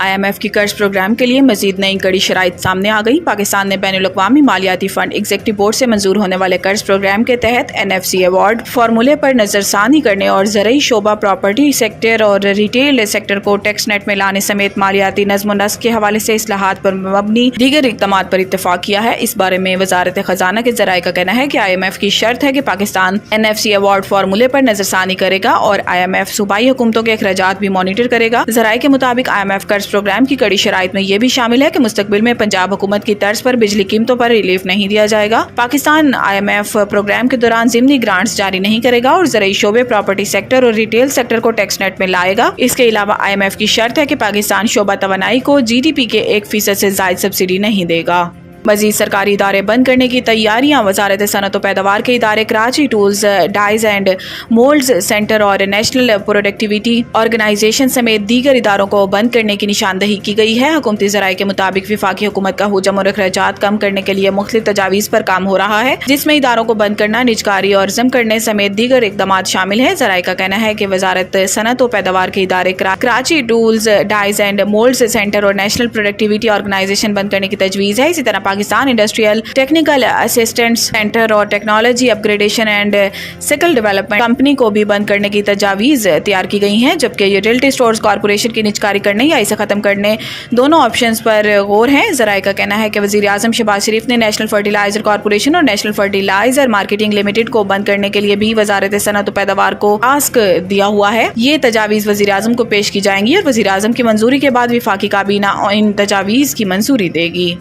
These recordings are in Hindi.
IMF की कर्ज प्रोग्राम के लिए मजीद नई कड़ी शराइत सामने आ गई। पाकिस्तान ने बैनुल-अक़वामी मालियाती फंड एग्जीक्यूटिव बोर्ड से मंजूर होने वाले कर्ज प्रोग्राम के तहत NFC अवार्ड फार्मूले पर नजरसानी करने और ज़रई शोबा, प्रॉपर्टी सेक्टर और रिटेल सेक्टर को टैक्स नेट में लाने समेत मालियाती नज़्म नस्क के हवाले से इस्लाहात पर मबनी दीगर इक़दामात पर इत्तफाक किया है। इस बारे में वज़ारत ख़जाना के ज़राए का कहना है कि IMF की शर्त है कि पाकिस्तान NFC अवार्ड फार्मूले पर नजरसानी करेगा और IMF सूबाई हुकूमतों के अखराजात भी मॉनिटर करेगा। ज़राए के मुताबिक IMF कर्ज प्रोग्राम की कड़ी शराइत में यह भी शामिल है कि मुस्तकबिल में पंजाब हुकूमत की तर्ज पर बिजली कीमतों पर रिलीफ नहीं दिया जाएगा। पाकिस्तान IMF प्रोग्राम के दौरान ज़िमनी ग्रांट्स जारी नहीं करेगा और ज़रई शोबे, प्रॉपर्टी सेक्टर और रिटेल सेक्टर को टैक्स नेट में लाएगा। इसके अलावा IMF की शर्त है कि पाकिस्तान शोबा तवानाई को GDP के 1% से ज़ायद सब्सिडी नहीं देगा। मजीद सरकारी इदारे बंद करने की तैयारियां। वजारत सनअत व पैदावार के इदारे Karachi tools, dies and moulds centre और नेशनल प्रोडक्टिविटी ऑर्गेनाइजेशन समेत दीगर इदारों को बंद करने की निशानदही की गई है। हुकूमती ज़राए के मुताबिक वफाकी हुकूमत का हुजम और अखराजात कम करने के लिए मुख्तलिफ तजावीज़ पर काम हो रहा है, जिसमें इदारों को बंद करना, निजकारी और जम करने समेत दीगर इक़दामात शामिल है। ज़राए का कहना है कि वजारत सनअत व पैदावार के इदारे Karachi tools, dies and moulds centre और नेशनल प्रोडक्टिविटी ऑर्गेनाइजेशन बंद करने की तजवीज़ है। इसी तरह Pakistan industrial technical assistance centre और technology upgradation and skill development company को भी बंद करने की तजावीज़ तैयार की गई हैं, जबकि यूटिलिटी स्टोर्स कॉर्पोरेशन की निजकारी करने या इसे ख़त्म करने दोनों ऑप्शंस पर गौर है। ज़राए का कहना है कि वज़ीर आज़म शहबाज शरीफ ने नेशनल फर्टिलाइजर कॉर्पोरेशन और नेशनल फर्टिलाइजर मार्केटिंग लिमिटेड को बंद करने के लिए भी वजारत सनअत व पैदावार को टास्क दिया हुआ है। ये तजावीज़ वज़ीर आज़म को पेश की जाएंगी और वज़ीर आज़म की मंजूरी के बाद वफाकी काबीना इन तजावीज़ की मंजूरी देगी।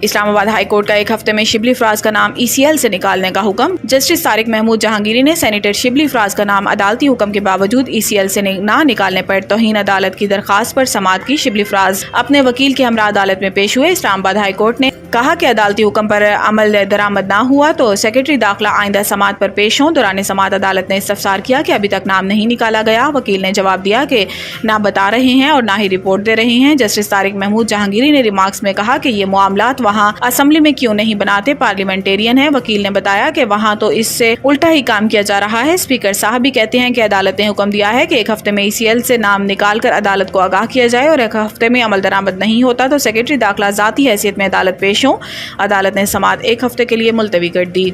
इस्लामाबाद हाई कोर्ट का एक हफ्ते में शिबली फराज का नाम ECL से निकालने का हुक्म। जस्टिस तारिक महमूद जहांगीरी ने सेनेटर शिबली फराज का नाम अदालती हुक्म के बावजूद ECL से ना निकालने पर तौहीन अदालत की दरखास्त पर समाअत की। शिबली फराज अपने वकील के हमरा अदालत में पेश हुए। इस्लामाबाद हाई कोर्ट ने कहा कि अदालती हुक्म पर अमल दरामद ना हुआ तो सेक्रेटरी दाखिला आइंदा समाअत पर पेश हों। दौरान समाअत अदालत ने इस्तफसार किया कि अभी तक नाम नहीं निकाला गया। वकील ने जवाब दिया कि ना बता रहे हैं और ना ही रिपोर्ट दे रहे हैं। जस्टिस तारिक महमूद जहांगीरी ने रिमार्क्स में कहा कि ये मामलात वहाँ असम्बली में क्यों नहीं बनाते, पार्लियामेंटेरियन है। वकील ने बताया कि वहाँ तो इससे उल्टा ही काम किया जा रहा है। स्पीकर साहब भी कहते हैं कि अदालत ने हुक्म दिया है कि एक हफ्ते में ECL से नाम निकाल कर अदालत को आगाह किया जाए और एक हफ्ते में अमल दरामद नहीं होता तो सेक्रेटरी दाखिला ज़ाती हैसियत में अदालत पेश हो। अदालत ने समाअत एक हफ्ते के लिए मुलतवी कर दी।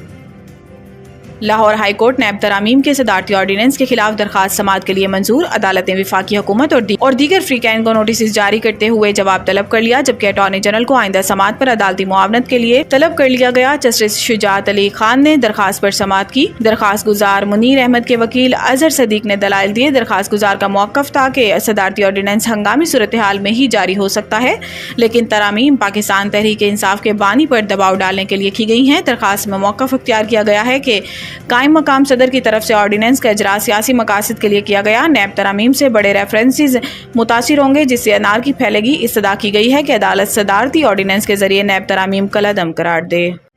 लाहौर हाई कोर्ट नैब तरामीम के सदारती ऑर्डिनेंस के खिलाफ दरखास्त समाअत के लिए मंजूर। अदालत ने वफाकी हुकूमत और दीगर फ्रीकैन को नोटिस जारी करते हुए जवाब तलब कर लिया, जबकि अटॉर्नी जनरल को आइंदा समाअत पर अदालती मुआवनत के लिए तलब कर लिया गया। जस्टिस शुजात अली खान ने दरखास्त पर समाअत की। दरखास्त गुजार मुनीर अहमद के वकील अजहर सदीक ने दलाइल दिए। दरखास्त गुजार का मौक़िफ़ था कि सदारती ऑर्डिनेंस हंगामी सूरत हाल में ही जारी हो सकता है, लेकिन तरामीम पाकिस्तान तहरीक इंसाफ के बानी पर दबाव डालने के लिए की गई हैं। दरखास्त में मौक़िफ़ इख्तियार किया गया है कि कायम मकाम सदर की तरफ से ऑर्डिनेंस का इजरा सियासी मकासद के लिए किया गया। नैब तरामीम से बड़े रेफरेंसेस मुतासिर होंगे, जिससे अनारकी फैलेगी। इस्तदा की गई है कि अदालत सदारती ऑर्डिनेंस के जरिए नैब तरामीम कलअदम करार दे।